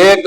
1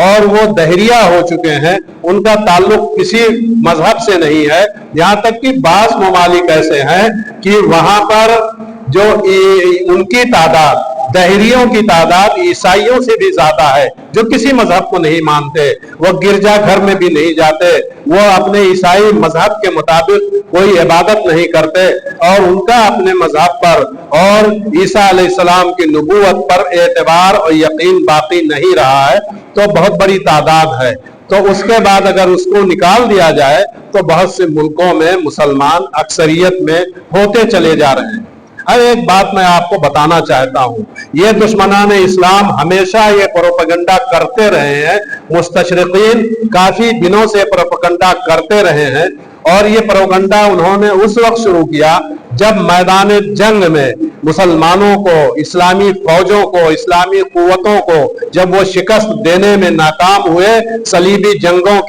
اور وہ دہریہ ہو چکے ہیں، ان کا تعلق کسی مذہب سے نہیں ہے. یہاں تک کہ بعض ممالک ایسے ہیں کہ وہاں پر جو ان کی تعداد، دہریوں کی تعداد عیسائیوں سے بھی زیادہ ہے، جو کسی مذہب کو نہیں مانتے، وہ گرجا گھر میں بھی نہیں جاتے، وہ اپنے عیسائی مذہب کے مطابق کوئی عبادت نہیں کرتے، اور ان کا اپنے مذہب پر اور عیسیٰ علیہ السلام کی نبوت پر اعتبار اور یقین باقی نہیں رہا ہے. تو بہت بڑی تعداد ہے. تو اس کے بعد اگر اس کو نکال دیا جائے تو بہت سے ملکوں میں مسلمان اکثریت میں ہوتے چلے جا رہے ہیں. اب ایک بات میں آپ کو بتانا چاہتا ہوں، یہ دشمنان اسلام ہمیشہ یہ پروپیگنڈا کرتے رہے ہیں، مستشرقین کافی دنوں سے پروپیگنڈا کرتے رہے ہیں، اور یہ پروپیگنڈا انہوں نے اس وقت شروع کیا جب میدان جنگ میں مسلمانوں کو، اسلامی فوجوں کو، اسلامی قوتوں کو جب وہ شکست دینے میں ناکام ہوئے صلیبی جنگوں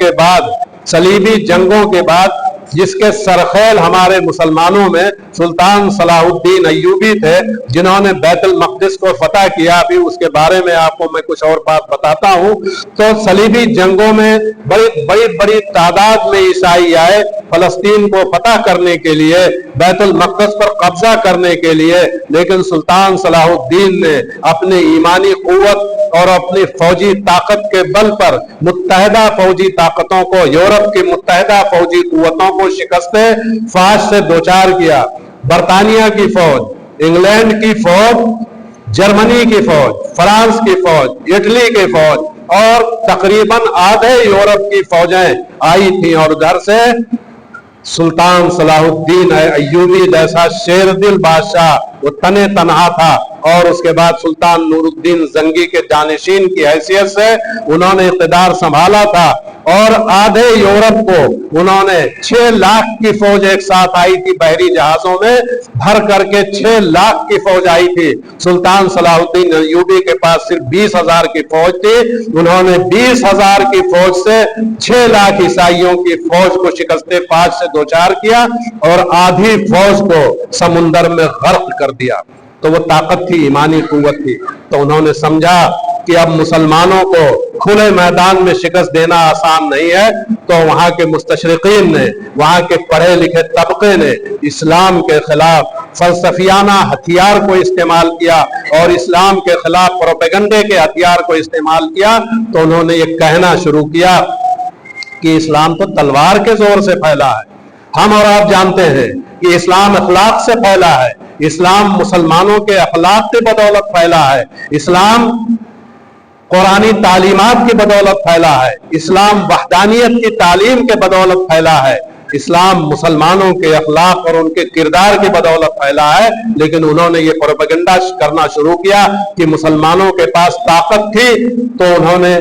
کے بعد جس کے سرخیل ہمارے مسلمانوں میں سلطان صلاح الدین ایوبی تھے، جنہوں نے بیت المقدس کو فتح کیا. ابھی اس کے بارے میں آپ کو میں کچھ اور بات بتاتا ہوں. تو صلیبی جنگوں میں بڑی تعداد میں عیسائی آئے فلسطین کو فتح کرنے کے لیے، بیت المقدس پر قبضہ کرنے کے لیے، لیکن سلطان صلاح الدین نے اپنے ایمانی قوت اور اپنی فوجی طاقت کے بل پر متحدہ فوجی طاقتوں کو، یورپ کی متحدہ فوجی قوتوں کو شکست فاش سے دوچار کیا. برطانیہ کی فوج، انگلینڈ کی فوج، جرمنی کی فوج، فرانس کی فوج، اٹلی کی فوج اور تقریباً آدھے یورپ کی فوجیں آئی تھیں، اور ادھر سے سلطان صلاح الدین ایوبی جیسا شیر دل بادشاہ وہ تنے تنہا تھا، اور اس کے بعد سلطان نور الدین زنگی کے جانشین کی حیثیت سے انہوں نے اقتدار سنبھالا تھا، اور آدھے یورپ کو انہوں نے 6 لاکھ کی فوج ایک ساتھ آئی تھی، بحری جہازوں میں بھر کر کے 6 لاکھ کی فوج آئی تھی. سلطان صلاح الدین ایوبی کے پاس صرف 20,000 کی فوج تھی، انہوں نے 20,000 کی فوج سے 6 لاکھ عیسائیوں کی فوج کو شکست فاش سے دوچار کیا، اور آدھی فوج کو سمندر میں غرق کر دیا. تو وہ طاقت تھی، ایمانی قوت تھی. تو انہوں نے سمجھا کہ اب مسلمانوں کو کھلے میدان میں شکست دینا آسان نہیں ہے. تو وہاں کے مستشرقین نے، وہاں کے پڑھے لکھے طبقے نے اسلام کے خلاف فلسفیانہ ہتھیار کو استعمال کیا، اور اسلام کے خلاف پروپیگنڈے کے ہتھیار کو استعمال کیا. تو انہوں نے یہ کہنا شروع کیا کہ اسلام تو تلوار کے زور سے پھیلا ہے. ہم اور آپ جانتے ہیں کہ اسلام اخلاق سے پھیلا ہے، اسلام مسلمانوں کے اخلاق کی بدولت پھیلا ہے، اسلام قرآنی تعلیمات کی بدولت پھیلا ہے، اسلام وحدانیت کی تعلیم کے بدولت پھیلا ہے، اسلام مسلمانوں کے اخلاق اور ان کے کردار کی بدولت پھیلا ہے. لیکن انہوں نے یہ پروپیگنڈا کرنا شروع کیا کہ مسلمانوں کے پاس طاقت تھی، تو انہوں نے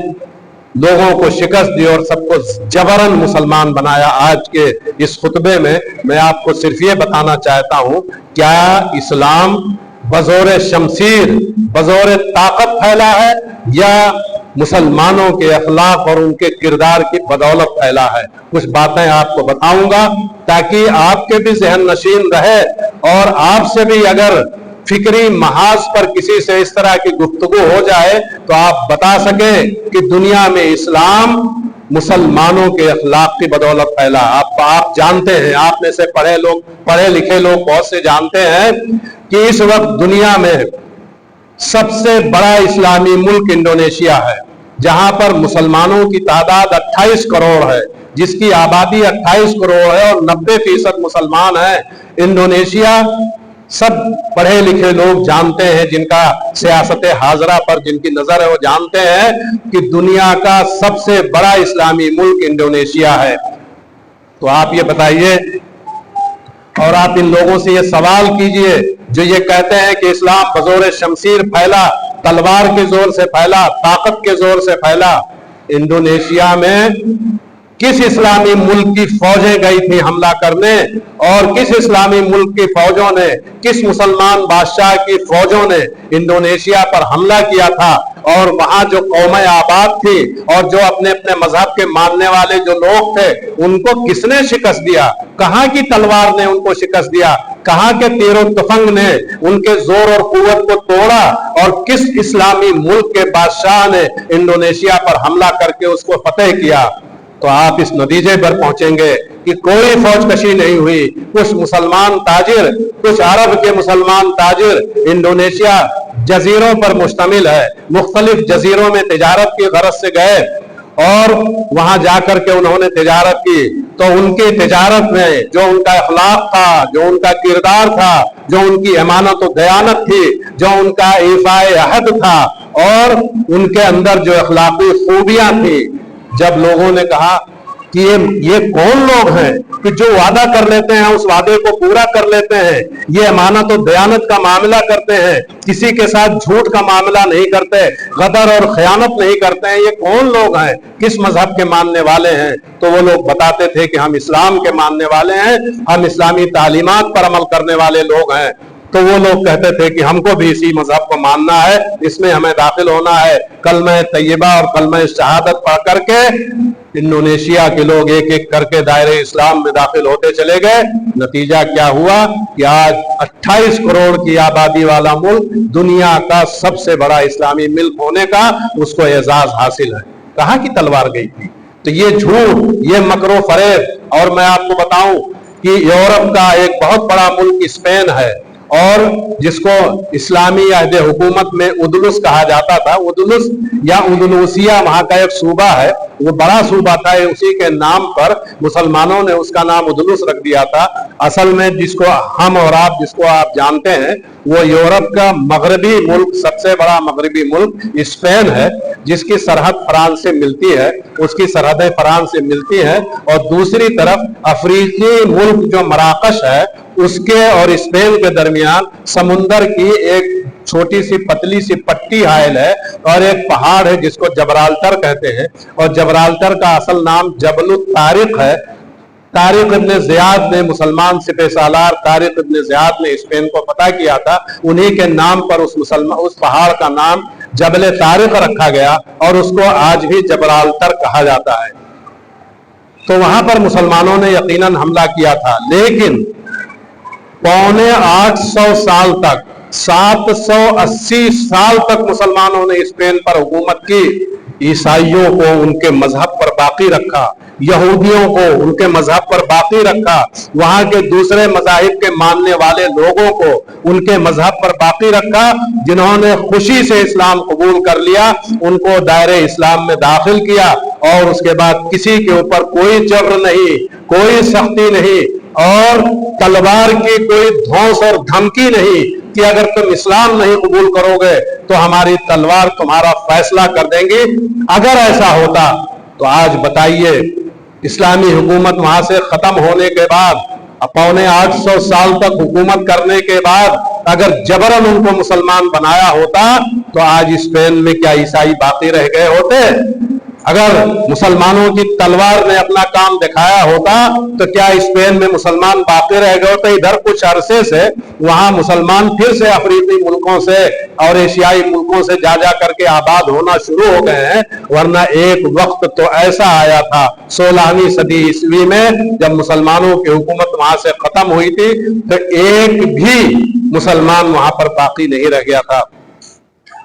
لوگوں کو شکست دی اور سب کو جبرن مسلمان بنایا. آج کے اس خطبے میں آپ کو صرف یہ بتانا چاہتا ہوں، کیا اسلام بزور شمشیر، بزور طاقت پھیلا ہے، یا مسلمانوں کے اخلاق اور ان کے کردار کی بدولت پھیلا ہے؟ کچھ باتیں آپ کو بتاؤں گا تاکہ آپ کے بھی ذہن نشین رہے، اور آپ سے بھی اگر فکری محاذ پر کسی سے اس طرح کی گفتگو ہو جائے تو آپ بتا سکیں کہ دنیا میں اسلام مسلمانوں کے اخلاق کی بدولت پھیلا. آپ جانتے ہیں، آپ میں سے پڑھے لکھے لوگ بہت سے جانتے ہیں کہ اس وقت دنیا میں سب سے بڑا اسلامی ملک انڈونیشیا ہے، جہاں پر مسلمانوں کی تعداد 28 کروڑ ہے، جس کی آبادی 28 کروڑ ہے اور 90% مسلمان ہیں. انڈونیشیا سب پڑھے لکھے لوگ جانتے ہیں، جن کا سیاست حاضرہ پر جن کی نظر ہے، وہ جانتے ہیں کہ دنیا کا سب سے بڑا اسلامی ملک انڈونیشیا ہے. تو آپ یہ بتائیے، اور آپ ان لوگوں سے یہ سوال کیجئے جو یہ کہتے ہیں کہ اسلام بزور شمشیر پھیلا، تلوار کے زور سے پھیلا، طاقت کے زور سے پھیلا. انڈونیشیا میں کس اسلامی ملک کی فوجیں گئی تھی حملہ کرنے، اور کس اسلامی ملک کی فوجوں نے، کس مسلمان بادشاہ کی فوجوں نے انڈونیشیا پر حملہ کیا تھا اور وہاں جو قومیں آباد تھی اور جو اپنے اپنے مذہب کے ماننے والے جو لوگ تھے ان کو کس نے شکست دیا؟ کہاں کی تلوار نے ان کو شکست دیا؟ کہاں کے تیر و تفنگ نے ان کے زور اور قوت کو توڑا؟ اور کس اسلامی ملک کے بادشاہ نے انڈونیشیا پر حملہ کر کے اس کو فتح کیا؟ تو آپ اس نتیجے پر پہنچیں گے کہ کوئی فوج کشی نہیں ہوئی. کچھ مسلمان تاجر، کچھ عرب کے مسلمان تاجر انڈونیشیا جزیروں پر مشتمل ہے، مختلف جزیروں میں تجارت کی غرض سے گئے اور وہاں جا کر کے انہوں نے تجارت کی. تو ان کی تجارت میں جو ان کا اخلاق تھا، جو ان کا کردار تھا، جو ان کی امانت و دیانت تھی، جو ان کا ایفائے عہد تھا اور ان کے اندر جو اخلاقی خوبیاں تھیں، جب لوگوں نے کہا کہ یہ کون لوگ ہیں کہ جو وعدہ کر لیتے ہیں اس وعدے کو پورا کر لیتے ہیں، یہ امانت و دیانت کا معاملہ کرتے ہیں، کسی کے ساتھ جھوٹ کا معاملہ نہیں کرتے، غدر اور خیانت نہیں کرتے ہیں، یہ کون لوگ ہیں؟ کس مذہب کے ماننے والے ہیں؟ تو وہ لوگ بتاتے تھے کہ ہم اسلام کے ماننے والے ہیں، ہم اسلامی تعلیمات پر عمل کرنے والے لوگ ہیں. تو وہ لوگ کہتے تھے کہ ہم کو بھی اسی مذہب کو ماننا ہے، اس میں ہمیں داخل ہونا ہے. کلمہ طیبہ اور کلمہ شہادت پڑھ کر کے انڈونیشیا کے لوگ ایک ایک کر کے دائرہ اسلام میں داخل ہوتے چلے گئے. نتیجہ کیا ہوا کہ آج 28 کروڑ کی آبادی والا ملک، دنیا کا سب سے بڑا اسلامی ملک ہونے کا اس کو اعزاز حاصل ہے. کہاں کی تلوار گئی تھی؟ تو یہ جھوٹ، یہ مکر و فریب. اور میں آپ کو بتاؤں کہ یورپ کا ایک بہت بڑا ملک اسپین ہے اور جس کو اسلامی عہد حکومت میں ادلس کہا جاتا تھا. ادلس یا اندلوسیا وہاں کا ایک صوبہ ہے، وہ بڑا صوبہ تھا، اسی کے نام پر مسلمانوں نے اس کا نام ادلس رکھ دیا تھا. اصل میں جس کو ہم اور آپ جس کو آپ جانتے ہیں وہ یورپ کا مغربی ملک، سب سے بڑا مغربی ملک اسپین ہے، جس کی سرحد فرانس سے ملتی ہے، اس کی سرحدیں فرانس سے ملتی ہیں. اور دوسری طرف افریقی ملک جو مراکش ہے اس کے اور اسپین کے درمیان سمندر کی ایک چھوٹی سی پتلی سی پٹی حائل ہے اور ایک پہاڑ ہے جس کو جبرالٹر کہتے ہیں. اور جبرالٹر کا اصل نام جبل الطارق ہے. طارق ابن زیاد نے، مسلمان سپہ سالار طارق ابن زیاد نے اسپین کو فتح کیا تھا. انہی کے نام پر اس پہاڑ کا نام جبل طارق رکھا گیا اور اس کو آج بھی جبرالٹر کہا جاتا ہے. تو وہاں پر مسلمانوں نے یقیناً حملہ کیا تھا، لیکن 850 سال تک، 780 سال تک مسلمانوں نے اسپین پر حکومت کی. عیسائیوں کو ان کے مذہب پر باقی رکھا، یہودیوں کو ان کے مذہب پر باقی رکھا، وہاں کے دوسرے مذاہب کے ماننے والے لوگوں کو ان کے مذہب پر باقی رکھا. جنہوں نے خوشی سے اسلام قبول کر لیا ان کو دائرہ اسلام میں داخل کیا اور اس کے بعد کسی کے اوپر کوئی جبر نہیں، کوئی سختی نہیں اور تلوار کی کوئی دھونس اور دھمکی نہیں کہ اگر تم اسلام نہیں قبول کرو گے تو ہماری تلوار تمہارا فیصلہ کر دیں گی. اگر ایسا ہوتا تو آج بتائیے اسلامی حکومت وہاں سے ختم ہونے کے بعد، 850 سال تک حکومت کرنے کے بعد اگر جبرن ان کو مسلمان بنایا ہوتا تو آج اسپین میں کیا عیسائی باقی رہ گئے ہوتے؟ اگر مسلمانوں کی تلوار نے اپنا کام دکھایا ہوتا تو کیا اسپین میں مسلمان باقی رہ گئے ہوتے؟ ادھر کچھ عرصے سے وہاں مسلمان پھر سے افریقی ملکوں سے اور ایشیائی ملکوں سے جا جا کر کے آباد ہونا شروع ہو گئے ہیں. ورنہ ایک وقت تو ایسا آیا تھا 16ویں صدی عیسوی میں جب مسلمانوں کی حکومت وہاں سے ختم ہوئی تھی تو ایک بھی مسلمان وہاں پر باقی نہیں رہ گیا تھا.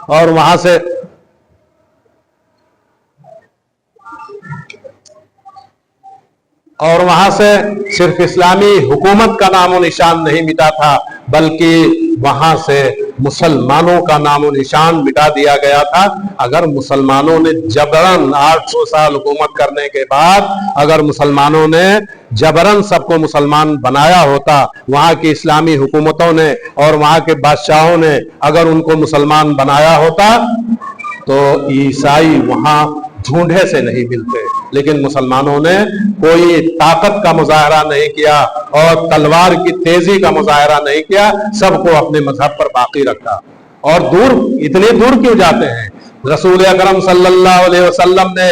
اور وہاں سے صرف اسلامی حکومت کا نام و نشان نہیں مٹا تھا بلکہ وہاں سے مسلمانوں کا نام و نشان مٹا دیا گیا تھا. اگر مسلمانوں نے جبرن 800 سال حکومت کرنے کے بعد اگر مسلمانوں نے جبرن سب کو مسلمان بنایا ہوتا، وہاں کی اسلامی حکومتوں نے اور وہاں کے بادشاہوں نے اگر ان کو مسلمان بنایا ہوتا تو عیسائی وہاں ڈھونڈے سے نہیں ملتے. لیکن مسلمانوں نے کوئی طاقت کا مظاہرہ نہیں کیا اور تلوار کی تیزی کا مظاہرہ نہیں کیا، سب کو اپنے مذہب پر باقی رکھا. اور اتنے دور کیوں جاتے ہیں؟ رسول اکرم صلی اللہ علیہ وسلم نے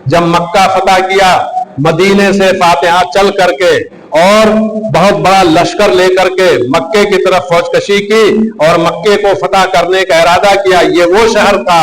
جب مکہ فتح کیا، مدینے سے فاتحہ چل کر کے اور بہت بڑا لشکر لے کر کے مکے کی طرف فوج کشی کی اور مکے کو فتح کرنے کا ارادہ کیا. یہ وہ شہر تھا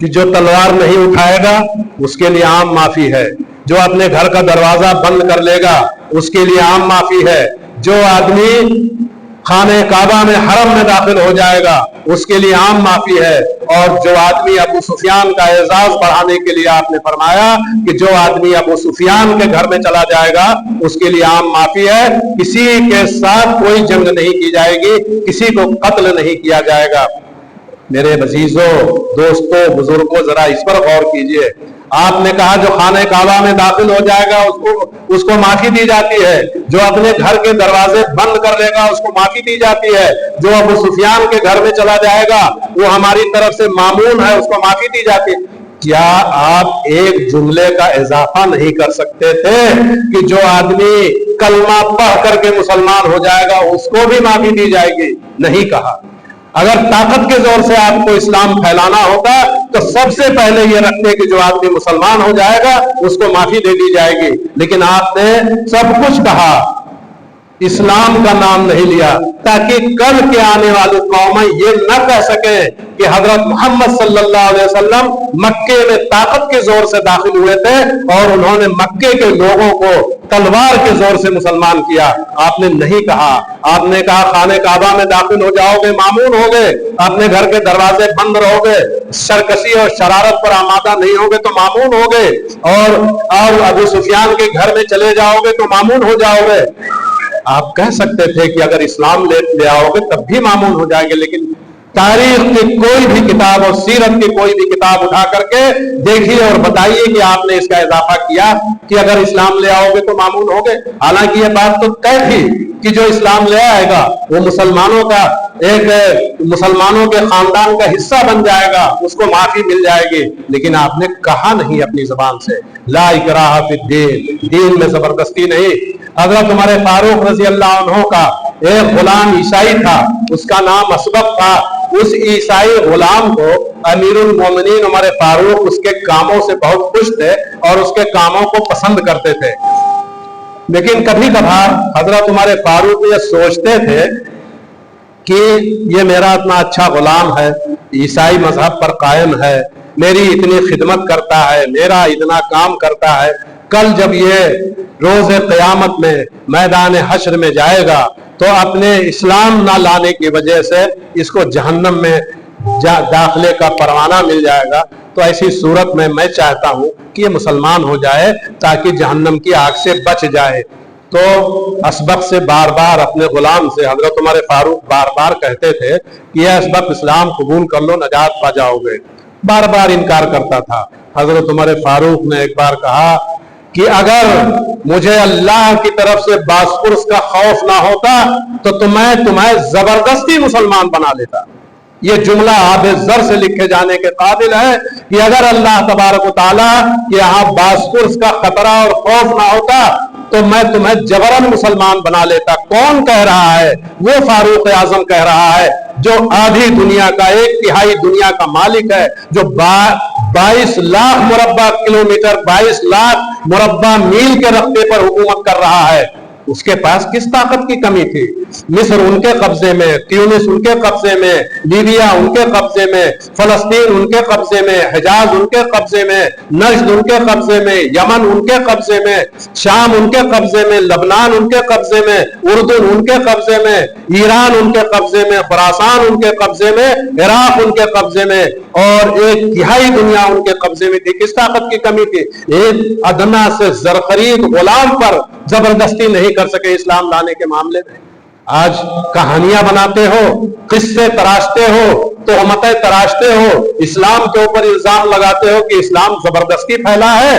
کہ جو تلوار نہیں اٹھائے گا اس کے لیے عام معافی ہے، جو اپنے گھر کا دروازہ بند کر لے گا اس کے لیے عام معافی ہے، جو آدمی خانہ کعبہ میں حرم میں داخل ہو جائے گا اس کے لیے عام معافی ہے، اور جو آدمی ابو سفیان کا اعزاز بڑھانے کے لیے آپ نے فرمایا کہ جو آدمی ابو سفیان کے گھر میں چلا جائے گا اس کے لیے عام معافی ہے، کسی کے ساتھ کوئی جنگ نہیں کی جائے گی، کسی کو قتل نہیں کیا جائے گا۔ میرے عزیزوں، دوستوں، بزرگوں، ذرا اس پر غور کیجئے۔ آپ نے کہا جو خانہ کعبہ میں داخل ہو جائے گا اس کو معافی دی جاتی ہے، جو اپنے گھر کے دروازے بند کر لے گا اس کو معافی دی جاتی ہے، جو ابو سفیان کے گھر میں چلا جائے گا وہ ہماری طرف سے مامون ہے اس کو معافی دی جاتی ہے۔ کیا آپ ایک جملے کا اضافہ نہیں کر سکتے تھے کہ جو آدمی کلمہ پڑھ کر کے مسلمان ہو جائے گا اس کو بھی معافی دی جائے گی؟ نہیں کہا۔ اگر طاقت کے زور سے آپ کو اسلام پھیلانا ہوتا تو سب سے پہلے یہ رکھتے کہ جو آدمی مسلمان ہو جائے گا اس کو معافی دے دی جائے گی، لیکن آپ نے سب کچھ کہا، اسلام کا نام نہیں لیا، تاکہ کل کے آنے والی قومیں یہ نہ کہہ سکیں کہ حضرت محمد صلی اللہ علیہ وسلم مکے میں طاقت کے زور سے داخل ہوئے تھے اور انہوں نے مکے کے لوگوں کو تلوار کے زور سے مسلمان کیا۔ آپ نے نہیں کہا، آپ نے کہا خانہ کعبہ میں داخل ہو جاؤ گے معمون ہوگے، اپنے گھر کے دروازے بند رہو گے، سرکشی اور شرارت پر آمادہ نہیں ہوگے تو معمون ہوگے، اور ابو سفیان کے گھر میں چلے جاؤ گے تو معمون ہو جاؤ گے۔ آپ کہہ سکتے تھے کہ اگر اسلام لے آؤ گے تب بھی معمون ہو جائے گے، لیکن تاریخ کی کوئی بھی کتاب اور سیرت کی کوئی بھی کتاب اٹھا کر کے دیکھیے اور بتائیے کہ آپ نے اس کا اضافہ کیا کہ اگر اسلام لے آؤ گے تو معمون ہو گے۔ حالانکہ یہ بات تو طے تھی کہ جو اسلام لے آئے گا وہ مسلمانوں کے خاندان کا حصہ بن جائے گا، اس کو معافی مل جائے گی، لیکن آپ نے کہا نہیں اپنی زبان سے لا اکراہ فی الدین، دین میں زبردستی نہیں۔ حضرت عمر فاروق رضی اللہ عنہ کا ایک غلام عیسائی تھا، اس کا نام اسبق تھا۔ اس عیسائی غلام کو امیر المومنین عمر فاروق اس کے کاموں سے بہت خوش تھے اور اس کے کاموں کو پسند کرتے تھے، لیکن کبھی کبھار حضرت عمر فاروق یہ سوچتے تھے کہ یہ میرا اتنا اچھا غلام ہے، عیسائی مذہب پر قائم ہے، میری اتنی خدمت کرتا ہے، میرا اتنا کام کرتا ہے، کل جب یہ روز قیامت میں میدان حشر میں جائے گا تو اپنے اسلام نہ لانے کی وجہ سے اس کو جہنم میں داخلے کا پروانہ مل جائے گا۔ تو ایسی صورت میں چاہتا ہوں کہ یہ مسلمان ہو جائے تاکہ جہنم کی آگ سے بچ جائے۔ تو اسبق سے بار بار اپنے غلام سے حضرت عمر فاروق بار بار کہتے تھے کہ یہ اسبق اسلام قبول کر لو، نجات پا جاؤ گے، بار بار انکار کرتا تھا۔ حضرت عمر فاروق نے ایک بار کہا کہ اگر مجھے اللہ کی طرف سے باسپرس کا خوف نہ ہوتا تو میں تمہیں زبردستی مسلمان بنا لیتا۔ یہ جملہ آب زر سے لکھے جانے کے قابل ہے کہ اگر اللہ تبارک و تعالیٰ یہاں باسپرس کا خطرہ اور خوف نہ ہوتا تو میں تمہیں جبرن مسلمان بنا لیتا۔ کون کہہ رہا ہے؟ وہ فاروق اعظم کہہ رہا ہے جو آدھی دنیا کا، 1/3 دنیا کا مالک ہے، جو 22 لاکھ مربع کلومیٹر، 22 لاکھ مربع میل کے رقبے پر حکومت کر رہا ہے۔ اس کے پاس کس طاقت کی کمی تھی؟ مصر ان کے قبضے میں، تیونس ان کے قبضے میں، لیبیا ان کے قبضے میں، فلسطین ان کے قبضے میں، حجاز ان کے قبضے میں، نجد ان کے قبضے میں، یمن ان کے قبضے میں، شام ان کے قبضے میں، لبنان ان کے قبضے میں، اردن ان کے قبضے میں، ایران ان کے قبضے میں، خراسان ان کے قبضے میں، عراق ان کے قبضے میں، اور 1/3 دنیا ان کے قبضے میں تھی۔ کس طاقت کی کمی تھی؟ ایک ادنا سے زرخرید غلام پر زبردستی نہیں کر سکے اسلام لانے کے معاملے میں۔ آج کہانیاں بناتے ہو، قصے تراشتے ہو، تہمتیں تراشتے ہو، اسلام کے اوپر الزام لگاتے ہو کہ اسلام زبردستی پھیلا ہے،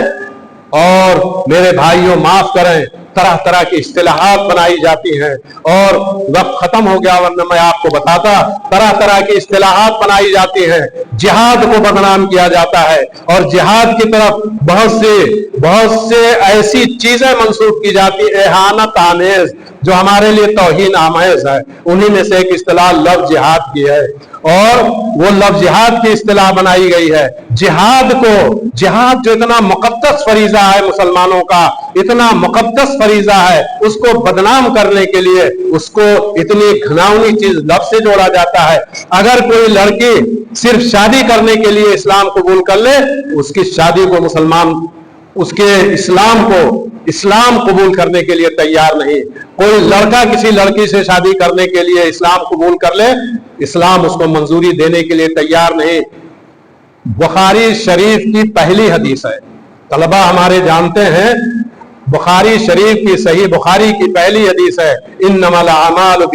اور میرے بھائیوں معاف کریں، طرح طرح کی اصطلاحات بنائی جاتی ہیں، اور وقت ختم ہو گیا ورنہ میں آپ کو بتاتا، طرح طرح کی اصطلاحات بنائی جاتی ہیں، جہاد کو بدنام کیا جاتا ہے، اور جہاد کی طرف بہت سے ایسی چیزیں منسوخ کی جاتی، اہانت آمیز، جو ہمارے لیے توہین آمیز ہے۔ انہی میں سے ایک اصطلاح لفظ جہاد کی ہے، اور وہ لفظ جہاد کی اصطلاح بنائی گئی ہے۔ جہاد جو اتنا مقدس فریضہ ہے مسلمانوں کا، اتنا مقدس فریضہ ہے، اس کو بدنام کرنے کے لیے اس کو اتنی گھناؤنی چیز لفظ سے جوڑا جاتا ہے۔ اگر کوئی لڑکی صرف شادی کرنے کے لیے اسلام قبول کر لے، اس کی شادی کو مسلمان اس کے اسلام قبول کرنے کے لیے تیار نہیں۔ کوئی لڑکا کسی لڑکی سے شادی کرنے کے لیے اسلام قبول کر لے، اسلام اس کو منظوری دینے کے لیے تیار نہیں۔ بخاری شریف کی پہلی حدیث ہے، طلبہ ہمارے جانتے ہیں، بخاری شریف کی صحیح بخاری کی پہلی حدیث ہے، انما الاعمال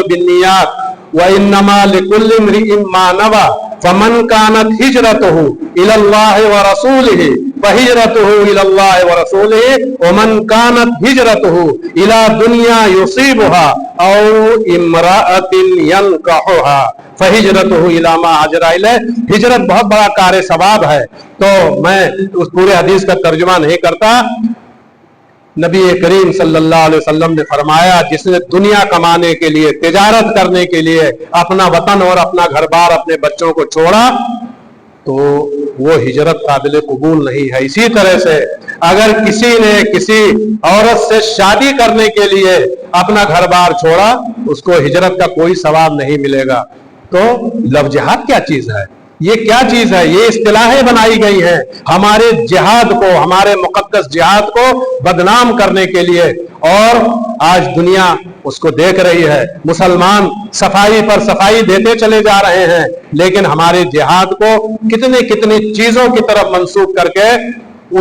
بالنیات وانما لكل امرئ ما نوى فمن كانت هجرته الى الله ورسوله فهجرته الى الله ورسوله ومن كانت هجرته الى دنيا يصيبها او امرأة ينكحها فهجرته الى ما هاجر اليه۔ ہجرت بہت بڑا کار ثواب ہے، تو میں اس پورے حدیث کا ترجمہ نہیں کرتا۔ نبی کریم صلی اللہ علیہ وسلم نے فرمایا، جس نے دنیا کمانے کے لیے، تجارت کرنے کے لیے اپنا وطن اور اپنا گھر بار، اپنے بچوں کو چھوڑا تو وہ ہجرت قابل قبول نہیں ہے۔ اسی طرح سے اگر کسی نے کسی عورت سے شادی کرنے کے لیے اپنا گھر بار چھوڑا، اس کو ہجرت کا کوئی ثواب نہیں ملے گا۔ تو لفظ جہاد کیا چیز ہے؟ یہ کیا چیز ہے؟ یہ اصطلاحیں بنائی گئی ہیں ہمارے جہاد کو، ہمارے مقدس جہاد کو بدنام کرنے کے لیے، اور آج دنیا اس کو دیکھ رہی ہے۔ مسلمان صفائی پر صفائی دیتے چلے جا رہے ہیں، لیکن ہمارے جہاد کو کتنی چیزوں کی طرف منسوخ کر کے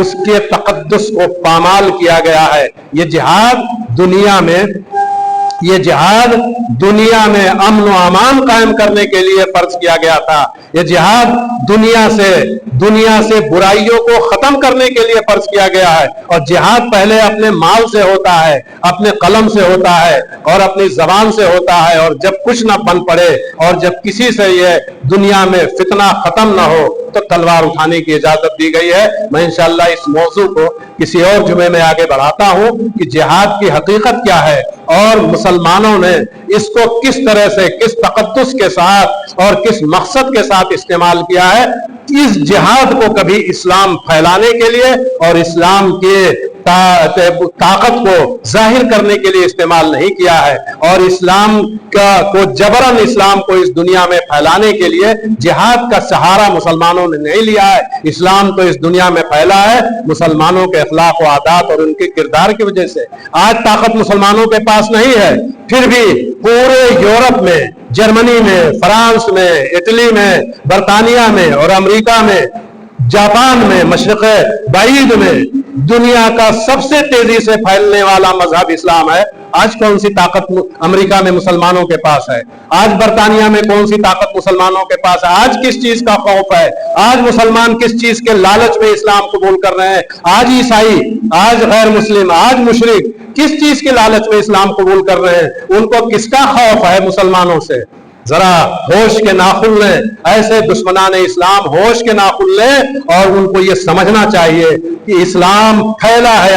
اس کے تقدس کو پامال کیا گیا ہے۔ یہ جہاد دنیا میں امن و امان قائم کرنے کے لیے فرض کیا گیا تھا۔ یہ جہاد دنیا سے برائیوں کو ختم کرنے کے لیے فرض کیا گیا ہے، اور جہاد پہلے اپنے مال سے ہوتا ہے، اپنے قلم سے ہوتا ہے اور اپنی زبان سے ہوتا ہے، اور جب کچھ نہ بن پڑے اور جب کسی سے یہ دنیا میں فتنہ ختم نہ ہو تو تلوار اٹھانے کی اجازت دی گئی ہے۔ میں انشاءاللہ اس موضوع کو کسی اور جمعے میں آگے بڑھاتا ہوں کہ جہاد کی حقیقت کیا ہے، اور مسلمانوں نے اس کو کس طرح سے، کس تقدس کے ساتھ اور کس مقصد کے ساتھ استعمال کیا ہے۔ اس جہاد کو کبھی اسلام پھیلانے کے لیے اور اسلام کے طاقت کو ظاہر کرنے کے لیے استعمال نہیں کیا ہے، اور اسلام کو جبراً اسلام کو اس دنیا میں پھیلانے کے لیے جہاد کا سہارا مسلمانوں نے نہیں لیا ہے۔ اسلام تو اس دنیا میں پھیلا ہے مسلمانوں کے اخلاق و عادات اور ان کے کردار کی وجہ سے۔ آج طاقت مسلمانوں کے پاس نہیں ہے، پھر بھی پورے یورپ میں، جرمنی میں، فرانس میں، اٹلی میں، برطانیہ میں اور امریکہ میں، جاپان میں، مشرق بعید میں دنیا کا سب سے تیزی سے پھیلنے والا مذہب اسلام ہے۔ آج کون سی طاقت امریکہ میں مسلمانوں کے پاس ہے؟ آج برطانیہ میں کون سی طاقت مسلمانوں کے پاس ہے؟ آج کس چیز کا خوف ہے؟ آج مسلمان کس چیز کے لالچ میں اسلام قبول کر رہے ہیں؟ آج عیسائی، آج غیر مسلم، آج مشرک کس چیز کے لالچ میں اسلام قبول کر رہے ہیں؟ ان کو کس کا خوف ہے مسلمانوں سے؟ ذرا ہوش کے ناخن لیں، ایسے دشمنان اسلام ہوش کے ناخن لیں، اور ان کو یہ سمجھنا چاہیے کہ اسلام پھیلا ہے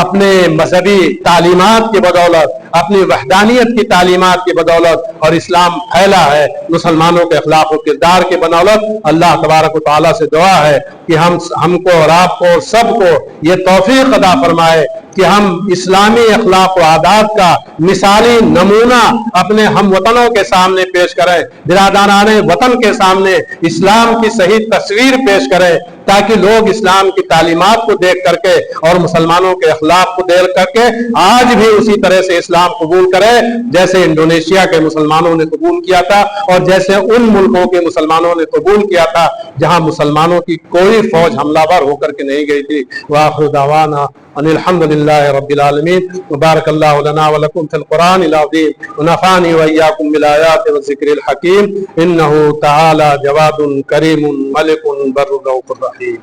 اپنے مذہبی تعلیمات کی بدولت، اپنی وحدانیت کی تعلیمات کی بدولت، اور اسلام پھیلا ہے مسلمانوں کے اخلاق و کردار کی بدولت۔ اللہ تبارک و تعالیٰ سے دعا ہے کہ ہم کو اور آپ کو اور سب کو یہ توفیق عطا فرمائے کہ ہم اسلامی اخلاق و عادات کا مثالی نمونہ اپنے ہم وطنوں کے سامنے پیش کریں، برادران وطن کے سامنے اسلام کی صحیح تصویر پیش کریں، تاکہ لوگ اسلام کی تعلیمات کو دیکھ کر کے اور مسلمانوں کے اخلاق کو دیکھ کر کے آج بھی اسی طرح سے اسلام قبول کرے جیسے انڈونیشیا کے مسلمانوں نے قبول کیا تھا، اور جیسے ان ملکوں کے مسلمانوں نے قبول کیا تھا جہاں مسلمانوں کی کوئی فوج حملہ ور ہو کر کے نہیں گئی تھی۔ وآخر دعوانا ان الحمد للہ رب العالمین، وبارک اللہ لنا ولکم فی القرآن العظیم، ونفعنی وإیاکم بالآیات والذکر الحکیم، انہ تعالی جواد کریم ملک بر رؤوف رحیم۔